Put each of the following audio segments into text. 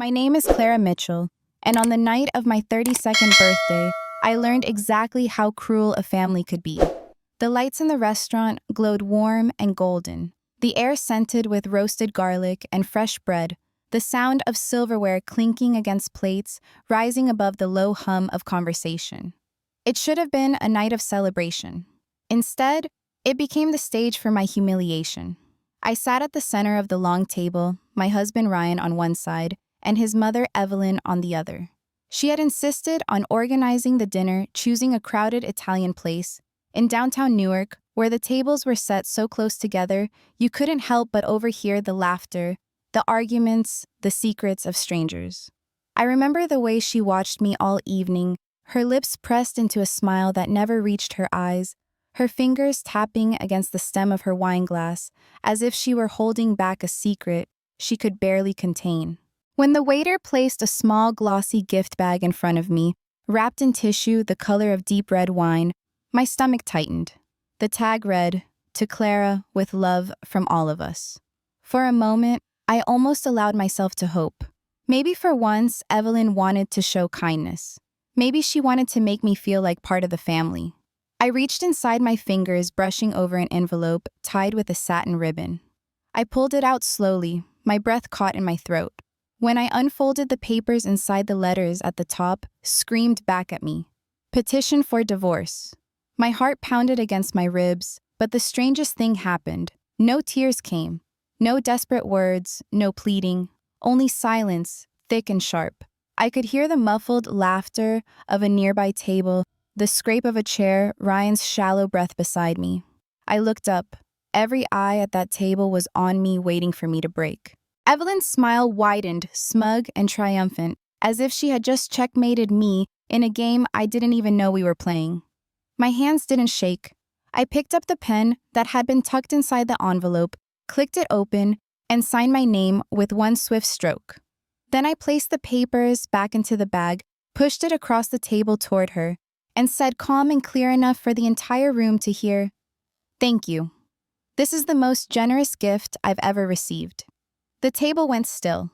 My name is Clara Mitchell, and on the night of my 32nd birthday, I learned exactly how cruel a family could be. The lights in the restaurant glowed warm and golden, the air scented with roasted garlic and fresh bread, the sound of silverware clinking against plates rising above the low hum of conversation. It should have been a night of celebration. Instead, it became the stage for my humiliation. I sat at the center of the long table, my husband Ryan on one side, and his mother Evelyn on the other. She had insisted on organizing the dinner, choosing a crowded Italian place in downtown Newark, where the tables were set so close together you couldn't help but overhear the laughter, the arguments, the secrets of strangers. I remember the way she watched me all evening, her lips pressed into a smile that never reached her eyes, her fingers tapping against the stem of her wine glass, as if she were holding back a secret she could barely contain. When the waiter placed a small glossy gift bag in front of me, wrapped in tissue the color of deep red wine, my stomach tightened. The tag read, "To Clara, with love from all of us." For a moment, I almost allowed myself to hope. Maybe for once, Evelyn wanted to show kindness. Maybe she wanted to make me feel like part of the family. I reached inside my fingers, brushing over an envelope tied with a satin ribbon. I pulled it out slowly, my breath caught in my throat. When I unfolded the papers inside, the letters at the top screamed back at me. Petition for divorce. My heart pounded against my ribs, but the strangest thing happened. No tears came. No desperate words, no pleading, only silence, thick and sharp. I could hear the muffled laughter of a nearby table, the scrape of a chair, Ryan's shallow breath beside me. I looked up. Every eye at that table was on me, waiting for me to break. Evelyn's smile widened, smug and triumphant, as if she had just checkmated me in a game I didn't even know we were playing. My hands didn't shake. I picked up the pen that had been tucked inside the envelope, clicked it open, and signed my name with one swift stroke. Then I placed the papers back into the bag, pushed it across the table toward her, and said calm and clear enough for the entire room to hear, "Thank you. This is the most generous gift I've ever received." The table went still.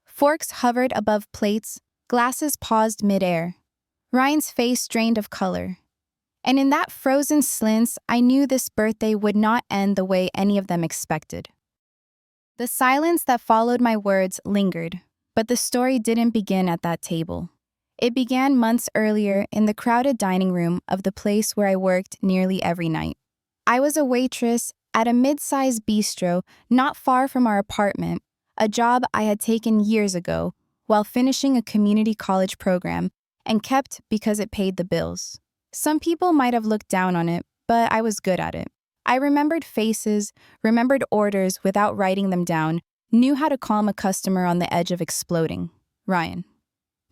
Forks hovered above plates, glasses paused midair. Ryan's face drained of color. And in that frozen silence, I knew this birthday would not end the way any of them expected. The silence that followed my words lingered, but the story didn't begin at that table. It began months earlier in the crowded dining room of the place where I worked nearly every night. I was a waitress at a mid-sized bistro not far from our apartment, a job I had taken years ago while finishing a community college program and kept because it paid the bills. Some people might have looked down on it, but I was good at it. I remembered faces, remembered orders without writing them down, knew how to calm a customer on the edge of exploding. Ryan.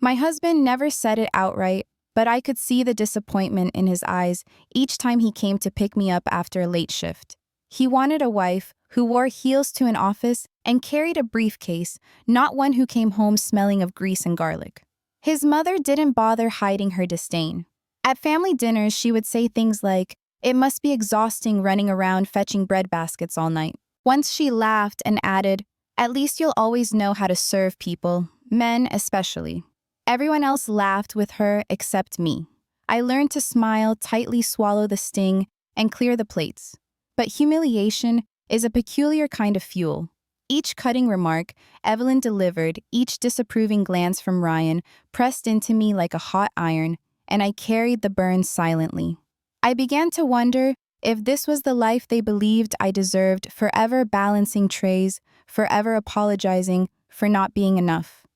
My husband never said it outright, but I could see the disappointment in his eyes each time he came to pick me up after a late shift. He wanted a wife who wore heels to an office and carried a briefcase, not one who came home smelling of grease and garlic. His mother didn't bother hiding her disdain. At family dinners, she would say things like, "It must be exhausting running around fetching bread baskets all night." Once she laughed and added, "At least you'll always know how to serve people, men especially." Everyone else laughed with her except me. I learned to smile, tightly swallow the sting, and clear the plates. But humiliation is a peculiar kind of fuel. Each cutting remark Evelyn delivered, each disapproving glance from Ryan, pressed into me like a hot iron, and I carried the burn silently. I began to wonder if this was the life they believed I deserved, forever balancing trays, forever apologizing for not being enough.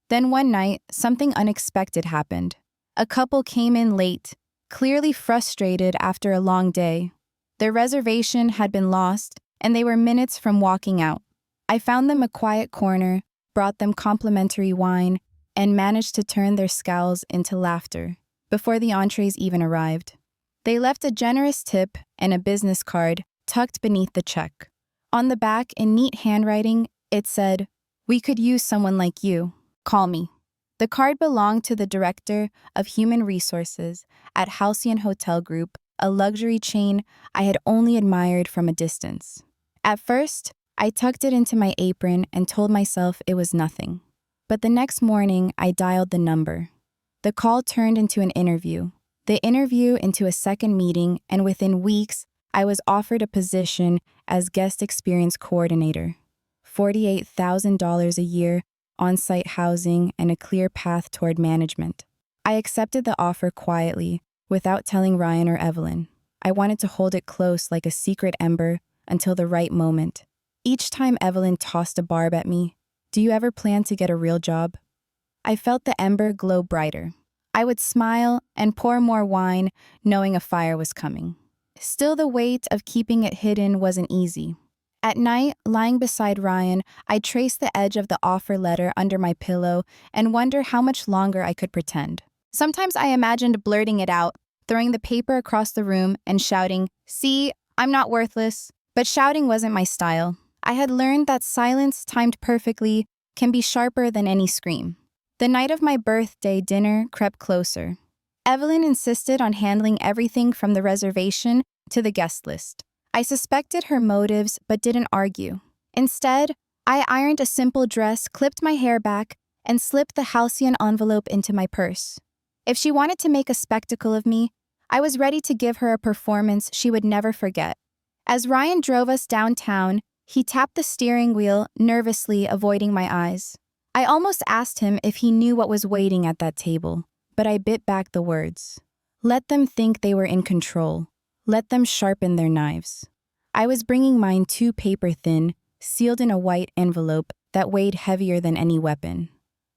Then one night, something unexpected happened. A couple came in late, clearly frustrated after a long day. Their reservation had been lost, and they were minutes from walking out. I found them a quiet corner, brought them complimentary wine, and managed to turn their scowls into laughter before the entrees even arrived. They left a generous tip and a business card tucked beneath the check. On the back, in neat handwriting, it said, "We could use someone like you. Call me." The card belonged to the director of human resources at Halcyon Hotel Group, a luxury chain I had only admired from a distance. At first, I tucked it into my apron and told myself it was nothing. But the next morning, I dialed the number. The call turned into an interview, the interview into a second meeting, and within weeks, I was offered a position as guest experience coordinator. $48,000 a year, on-site housing, and a clear path toward management. I accepted the offer quietly, without telling Ryan or Evelyn. I wanted to hold it close like a secret ember until the right moment. Each time Evelyn tossed a barb at me, "Do you ever plan to get a real job?" I felt the ember glow brighter. I would smile and pour more wine, knowing a fire was coming. Still, the weight of keeping it hidden wasn't easy. At night, lying beside Ryan, I traced the edge of the offer letter under my pillow and wonder how much longer I could pretend. Sometimes I imagined blurting it out, throwing the paper across the room and shouting, "See, I'm not worthless." But shouting wasn't my style. I had learned that silence timed perfectly can be sharper than any scream. The night of my birthday dinner crept closer. Evelyn insisted on handling everything from the reservation to the guest list. I suspected her motives but didn't argue. Instead, I ironed a simple dress, clipped my hair back, and slipped the halcyon envelope into my purse. If she wanted to make a spectacle of me, I was ready to give her a performance she would never forget. As Ryan drove us downtown, he tapped the steering wheel, nervously avoiding my eyes. I almost asked him if he knew what was waiting at that table, but I bit back the words. Let them think they were in control. Let them sharpen their knives. I was bringing mine too paper thin, sealed in a white envelope that weighed heavier than any weapon.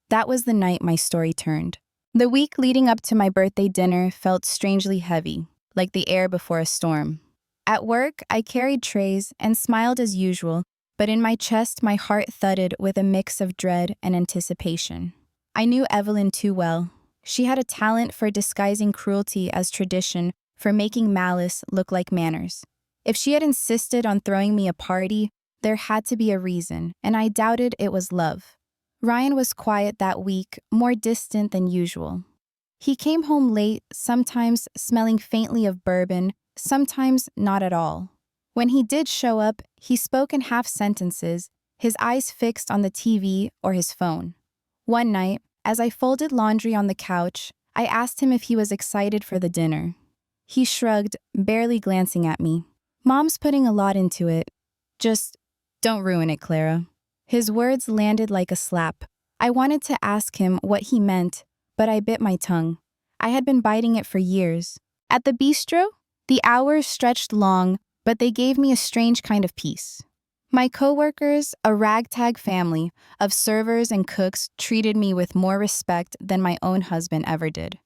That was the night my story turned. The week leading up to my birthday dinner felt strangely heavy, like the air before a storm. At work, I carried trays and smiled as usual, but in my chest, my heart thudded with a mix of dread and anticipation. I knew Evelyn too well. She had a talent for disguising cruelty as tradition, for making malice look like manners. If she had insisted on throwing me a party, there had to be a reason, and I doubted it was love. Ryan was quiet that week, more distant than usual. He came home late, sometimes smelling faintly of bourbon, sometimes not at all. When he did show up, he spoke in half sentences, his eyes fixed on the TV or his phone. One night, as I folded laundry on the couch, I asked him if he was excited for the dinner. He shrugged, barely glancing at me. "Mom's putting a lot into it. Just don't ruin it, Clara." His words landed like a slap. I wanted to ask him what he meant, but I bit my tongue. I had been biting it for years. At the bistro, the hours stretched long, but they gave me a strange kind of peace. My coworkers, a ragtag family of servers and cooks, treated me with more respect than my own husband ever did.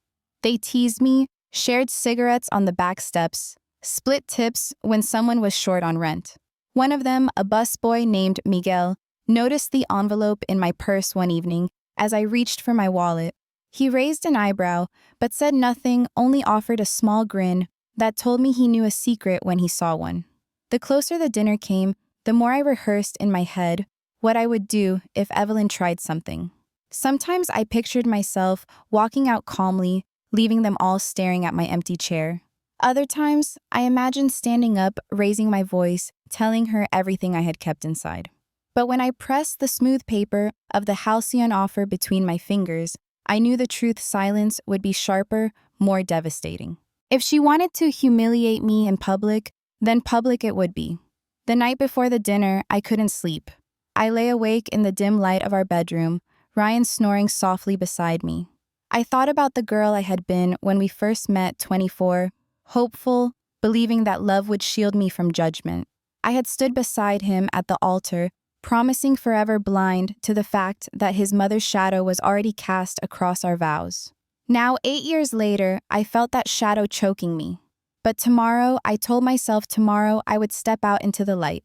They teased me, shared cigarettes on the back steps, split tips when someone was short on rent. One of them, a busboy named Miguel, noticed the envelope in my purse one evening as I reached for my wallet. He raised an eyebrow, but said nothing, only offered a small grin that told me he knew a secret when he saw one. The closer the dinner came, the more I rehearsed in my head what I would do if Evelyn tried something. Sometimes I pictured myself walking out calmly, leaving them all staring at my empty chair. Other times, I imagined standing up, raising my voice, telling her everything I had kept inside. But when I pressed the smooth paper of the halcyon offer between my fingers, I knew the truth's silence would be sharper, more devastating. If she wanted to humiliate me in public, then public it would be. The night before the dinner, I couldn't sleep. I lay awake in the dim light of our bedroom, Ryan snoring softly beside me. I thought about the girl I had been when we first met, 24, hopeful, believing that love would shield me from judgment. I had stood beside him at the altar, promising forever, blind to the fact that his mother's shadow was already cast across our vows. Now, 8 years later, I felt that shadow choking me. But tomorrow, I told myself tomorrow I would step out into the light.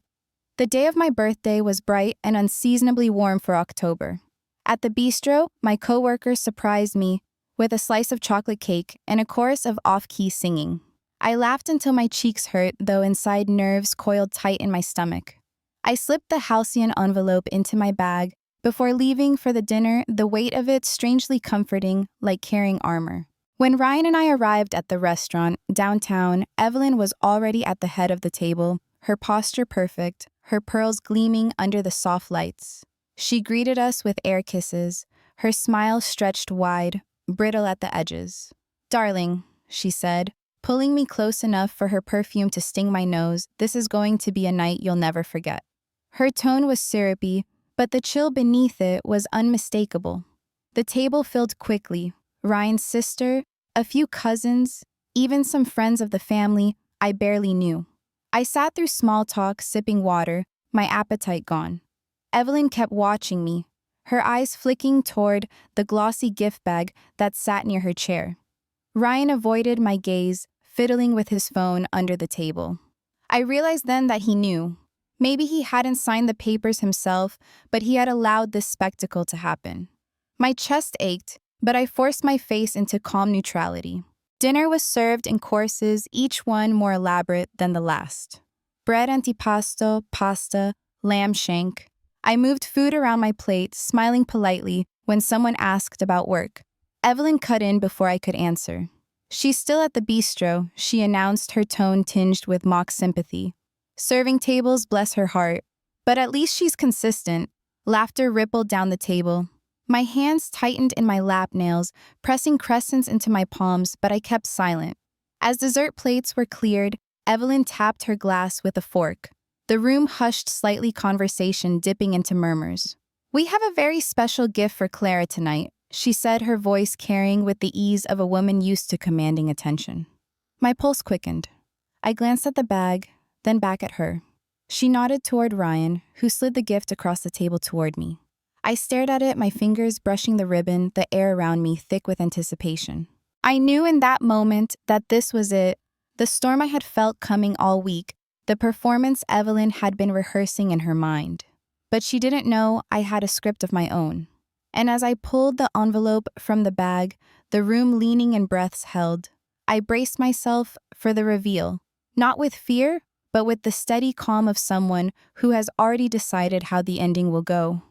The day of my birthday was bright and unseasonably warm for October. At the bistro, my coworkers surprised me with a slice of chocolate cake and a chorus of off-key singing. I laughed until my cheeks hurt, though inside nerves coiled tight in my stomach. I slipped the halcyon envelope into my bag before leaving for the dinner, the weight of it strangely comforting, like carrying armor. When Ryan and I arrived at the restaurant downtown, Evelyn was already at the head of the table, her posture perfect, her pearls gleaming under the soft lights. She greeted us with air kisses, her smile stretched wide, brittle at the edges. "Darling," she said, pulling me close enough for her perfume to sting my nose, "this is going to be a night you'll never forget." Her tone was syrupy, but the chill beneath it was unmistakable. The table filled quickly. Ryan's sister, a few cousins, even some friends of the family I barely knew. I sat through small talk, sipping water, my appetite gone. Evelyn kept watching me, her eyes flicking toward the glossy gift bag that sat near her chair. Ryan avoided my gaze, fiddling with his phone under the table. I realized then that he knew. Maybe he hadn't signed the papers himself, but he had allowed this spectacle to happen. My chest ached, but I forced my face into calm neutrality. Dinner was served in courses, each one more elaborate than the last. Bread antipasto, pasta, lamb shank. I moved food around my plate, smiling politely when someone asked about work. Evelyn cut in before I could answer. "She's still at the bistro," she announced, her tone tinged with mock sympathy. "Serving tables, bless her heart. But at least she's consistent." Laughter rippled down the table. My hands tightened in my lap nails, pressing crescents into my palms, but I kept silent. As dessert plates were cleared, Evelyn tapped her glass with a fork. The room hushed slightly, conversation dipping into murmurs. "We have a very special gift for Clara tonight," she said, her voice carrying with the ease of a woman used to commanding attention. My pulse quickened. I glanced at the bag, then back at her. She nodded toward Ryan, who slid the gift across the table toward me. I stared at it, my fingers brushing the ribbon, the air around me thick with anticipation. I knew in that moment that this was it, the storm I had felt coming all week, the performance Evelyn had been rehearsing in her mind. But she didn't know I had a script of my own. And as I pulled the envelope from the bag, the room leaning in breaths held. I braced myself for the reveal, not with fear, but with the steady calm of someone who has already decided how the ending will go.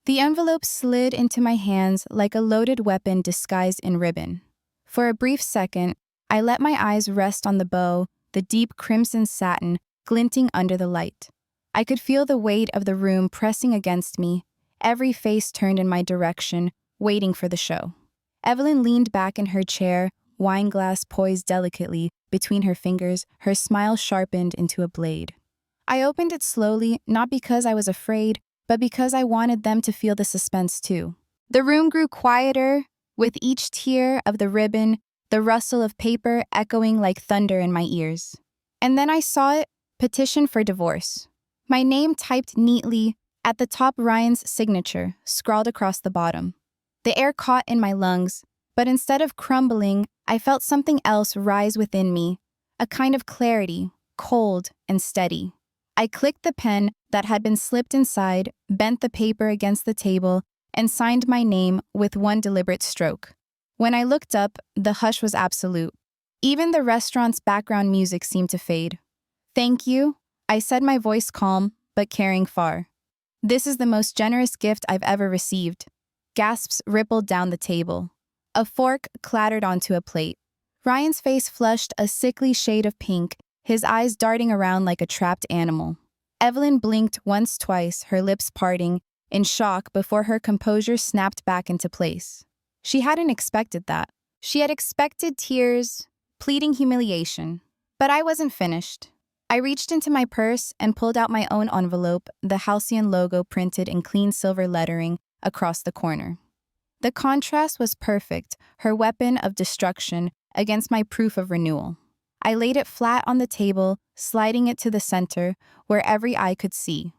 The envelope slid into my hands like a loaded weapon disguised in ribbon. For a brief second, I let my eyes rest on the bow, the deep crimson satin glinting under the light. I could feel the weight of the room pressing against me, every face turned in my direction, waiting for the show. Evelyn leaned back in her chair, wine glass poised delicately between her fingers, her smile sharpened into a blade. I opened it slowly, not because I was afraid, but because I wanted them to feel the suspense too. The room grew quieter, with each tear of the ribbon, the rustle of paper echoing like thunder in my ears. And then I saw it, petition for divorce. My name typed neatly, at the top Ryan's signature, scrawled across the bottom. The air caught in my lungs, but instead of crumbling, I felt something else rise within me, a kind of clarity, cold and steady. I clicked the pen that had been slipped inside, bent the paper against the table, and signed my name with one deliberate stroke. When I looked up, the hush was absolute. Even the restaurant's background music seemed to fade. "Thank you," I said, my voice calm, but carrying far. "This is the most generous gift I've ever received." Gasps rippled down the table. A fork clattered onto a plate. Ryan's face flushed a sickly shade of pink, his eyes darting around like a trapped animal. Evelyn blinked once, twice, her lips parting, in shock before her composure snapped back into place. She hadn't expected that. She had expected tears, pleading humiliation. But I wasn't finished. I reached into my purse and pulled out my own envelope, the Halcyon logo printed in clean silver lettering across the corner. The contrast was perfect, her weapon of destruction against my proof of renewal. I laid it flat on the table, sliding it to the center, where every eye could see.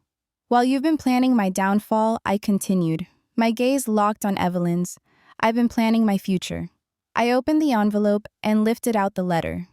"While you've been planning my downfall," I continued, my gaze locked on Evelyn's, "I've been planning my future." I opened the envelope and lifted out the letter.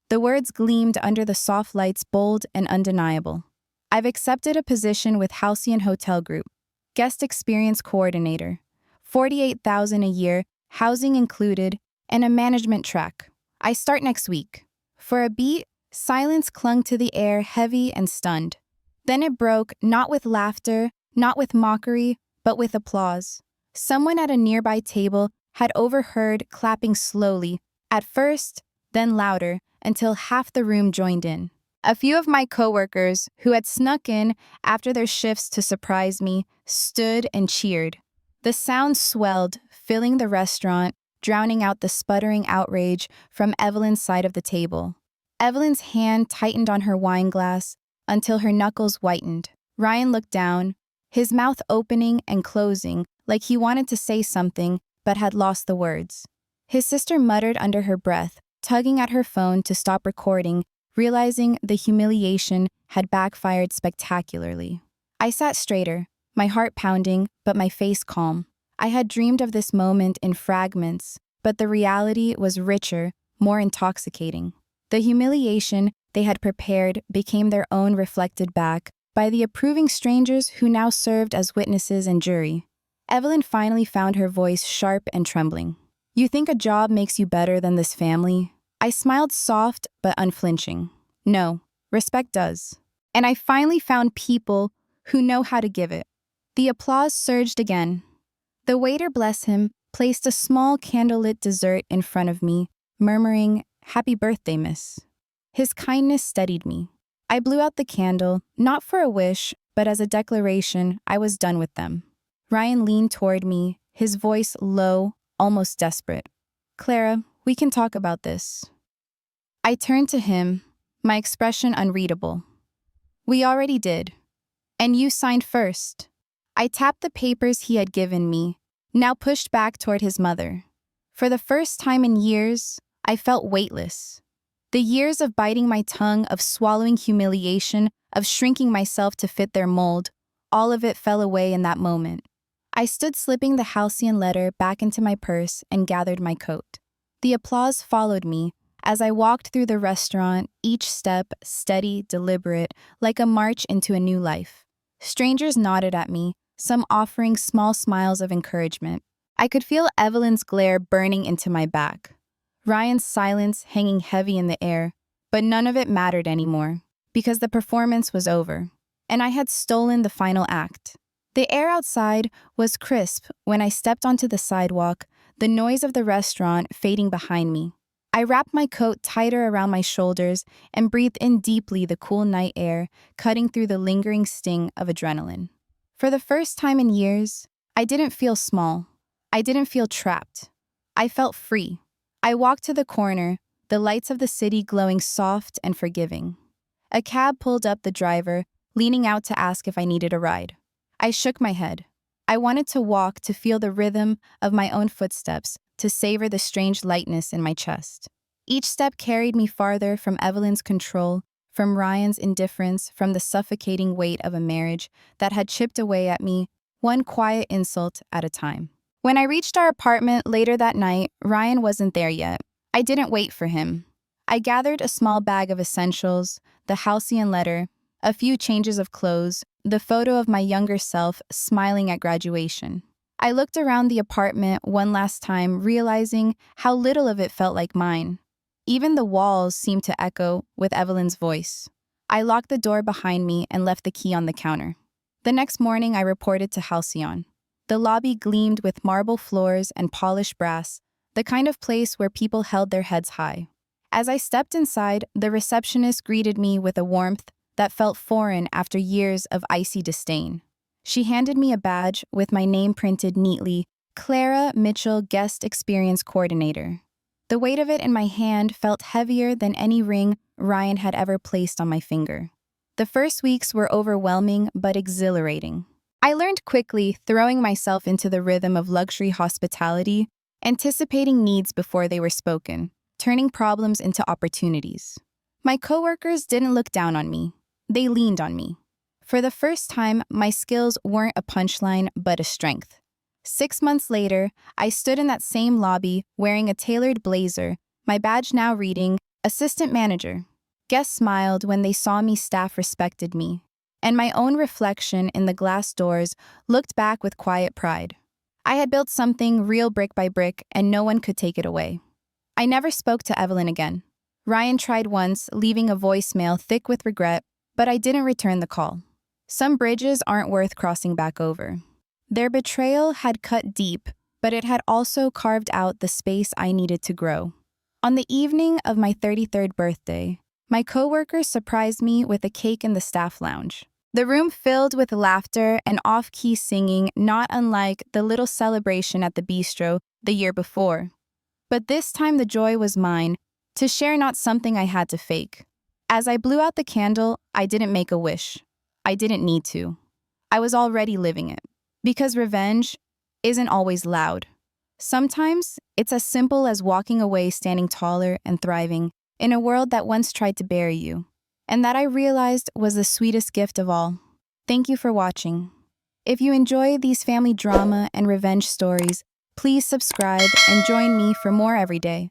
The words gleamed under the soft lights, bold and undeniable. "I've accepted a position with Halcyon Hotel Group, guest experience coordinator, $48,000 a year, housing included, and a management track. I start next week." For a beat, silence clung to the air, heavy and stunned. Then it broke, not with laughter, not with mockery, but with applause. Someone at a nearby table had overheard clapping slowly, at first, then louder, until half the room joined in. A few of my coworkers, who had snuck in after their shifts to surprise me, stood and cheered. The sound swelled, filling the restaurant, drowning out the sputtering outrage from Evelyn's side of the table. Evelyn's hand tightened on her wine glass until her knuckles whitened. Ryan looked down, his mouth opening and closing like he wanted to say something but had lost the words. His sister muttered under her breath, tugging at her phone to stop recording, realizing the humiliation had backfired spectacularly. I sat straighter, my heart pounding, but my face calm. I had dreamed of this moment in fragments, but the reality was richer, more intoxicating. The humiliation they had prepared became their own reflected back by the approving strangers who now served as witnesses and jury. Evelyn finally found her voice sharp and trembling. "You think a job makes you better than this family?" I smiled soft but unflinching. "No, respect does. And I finally found people who know how to give it." The applause surged again. The waiter, bless him, placed a small candlelit dessert in front of me, murmuring, "Happy birthday, miss." His kindness steadied me. I blew out the candle, not for a wish, but as a declaration I was done with them. Ryan leaned toward me, his voice low, almost desperate. "Clara, we can talk about this." I turned to him, my expression unreadable. "We already did. And you signed first." I tapped the papers he had given me, now pushed back toward his mother. For the first time in years, I felt weightless. The years of biting my tongue, of swallowing humiliation, of shrinking myself to fit their mold, all of it fell away in that moment. I stood slipping the halcyon letter back into my purse and gathered my coat. The applause followed me as I walked through the restaurant, each step steady, deliberate, like a march into a new life. Strangers nodded at me, some offering small smiles of encouragement. I could feel Evelyn's glare burning into my back, Ryan's silence hanging heavy in the air, but none of it mattered anymore, because the performance was over, and I had stolen the final act. The air outside was crisp when I stepped onto the sidewalk, the noise of the restaurant fading behind me. I wrapped my coat tighter around my shoulders and breathed in deeply the cool night air, cutting through the lingering sting of adrenaline. For the first time in years, I didn't feel small. I didn't feel trapped. I felt free. I walked to the corner, the lights of the city glowing soft and forgiving. A cab pulled up, the driver leaning out to ask if I needed a ride. I shook my head. I wanted to walk, to feel the rhythm of my own footsteps, to savor the strange lightness in my chest. Each step carried me farther from Evelyn's control, from Ryan's indifference, from the suffocating weight of a marriage that had chipped away at me, one quiet insult at a time. When I reached our apartment later that night, Ryan wasn't there yet. I didn't wait for him. I gathered a small bag of essentials, the halcyon letter, a few changes of clothes, the photo of my younger self smiling at graduation. I looked around the apartment one last time, realizing how little of it felt like mine. Even the walls seemed to echo with Evelyn's voice. I locked the door behind me and left the key on the counter. The next morning, I reported to Halcyon. The lobby gleamed with marble floors and polished brass, the kind of place where people held their heads high. As I stepped inside, the receptionist greeted me with a warmth that felt foreign after years of icy disdain. She handed me a badge with my name printed neatly, Clara Mitchell, Guest Experience Coordinator. The weight of it in my hand felt heavier than any ring Ryan had ever placed on my finger. The first weeks were overwhelming but exhilarating. I learned quickly, throwing myself into the rhythm of luxury hospitality, anticipating needs before they were spoken, turning problems into opportunities. My coworkers didn't look down on me. They leaned on me. For the first time, my skills weren't a punchline, but a strength. 6 months later, I stood in that same lobby wearing a tailored blazer, my badge now reading, Assistant Manager. Guests smiled when they saw me, staff respected me, and my own reflection in the glass doors looked back with quiet pride. I had built something real brick by brick, and no one could take it away. I never spoke to Evelyn again. Ryan tried once, leaving a voicemail thick with regret, but I didn't return the call. Some bridges aren't worth crossing back over. Their betrayal had cut deep, but it had also carved out the space I needed to grow. On the evening of my 33rd birthday, My coworkers surprised me with a cake in the staff lounge. The room filled with laughter and off-key singing, not unlike the little celebration at the bistro the year before. But this time the joy was mine, to share, not something I had to fake. As I blew out the candle, I didn't make a wish. I didn't need to. I was already living it. Because revenge isn't always loud. Sometimes it's as simple as walking away standing taller and thriving in a world that once tried to bury you. And that I realized was the sweetest gift of all. Thank you for watching. If you enjoy these family drama and revenge stories, please subscribe and join me for more every day.